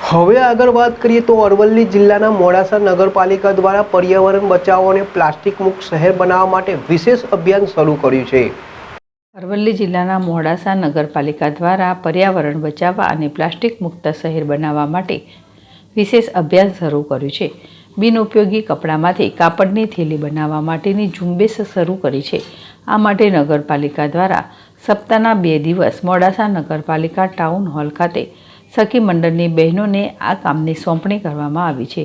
હવે આગળ વાત કરીએ તો અરવલ્લી જિલ્લાના મોડાસા નગરપાલિકા દ્વારા પર્યાવરણ બચાવો અને પ્લાસ્ટિક મુક્ત શહેર બનાવવા માટે વિશેષ અભિયાન શરૂ કર્યું છે। અરવલ્લી જિલ્લાના મોડાસા નગરપાલિકા દ્વારા પર્યાવરણ બચાવવા અને પ્લાસ્ટિક મુક્ત શહેર બનાવવા માટે વિશેષ અભિયાન શરૂ કર્યું છે। બિનઉપયોગી કપડામાંથી કાપડની થેલી બનાવવા માટેની ઝુંબેશ શરૂ કરી છે। આ માટે નગરપાલિકા દ્વારા સપ્તાહના 2 દિવસ મોડાસા નગરપાલિકા ટાઉન હોલ ખાતે સખી મંડળની બહેનોને આ કામની સોંપણી કરવામાં આવી છે।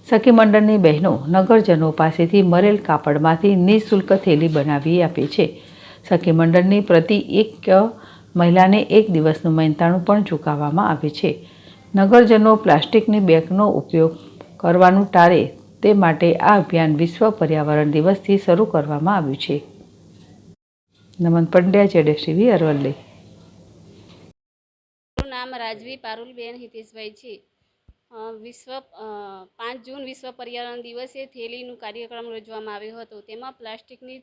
સખી મંડળની બહેનો નગરજનો પાસેથી મરેલ કાપડમાંથી નિઃશુલ્ક થેલી બનાવી આપે છે। સખી મંડળની પ્રતિ એક મહિલાને 1 દિવસનું મહેનતાણું પણ ચૂકવવામાં આવે છે। નગરજનો પ્લાસ્ટિકની બેગનો ઉપયોગ કરવાનું ટાળે તે માટે આ અભિયાન વિશ્વ પર્યાવરણ દિવસથી શરૂ કરવામાં આવ્યું છે। નમન પંડ્યા, ZSTV, અરવલ્લી। મારું નામ રાજવી પારુલબેન હિતેશભાઈ છે। 5 જૂન વિશ્વ પર્યાવરણ દિવસે થેલીનું કાર્યક્રમ યોજવામાં આવ્યો હતો। તેમાં પ્લાસ્ટિકની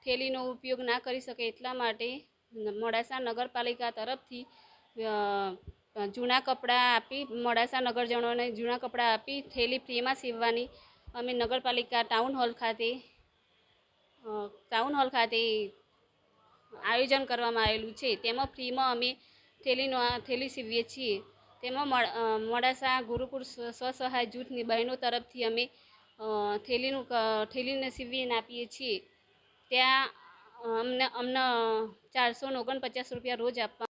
થેલીનો ઉપયોગ ના કરી શકે એટલા માટે મોડાસા નગરપાલિકા તરફથી જૂના કપડાં આપી મોડાસા નગરજનોને જૂના કપડાં આપી થેલી ફ્રીમાં સીવવાની અમે નગરપાલિકા ટાઉન હોલ ખાતે આયોજન કરવામાં આવેલું છે। તેમાં ફ્રીમાં અમે થેલી સીવીએ છીએ। તેમાં મોડાસા ગુરુકુળ સ્વસહાય જૂથની બહેનો તરફથી અમે થેલીને સીવીને આપીએ છીએ। ત્યાં અમને 449 રૂપિયા રોજ આપવા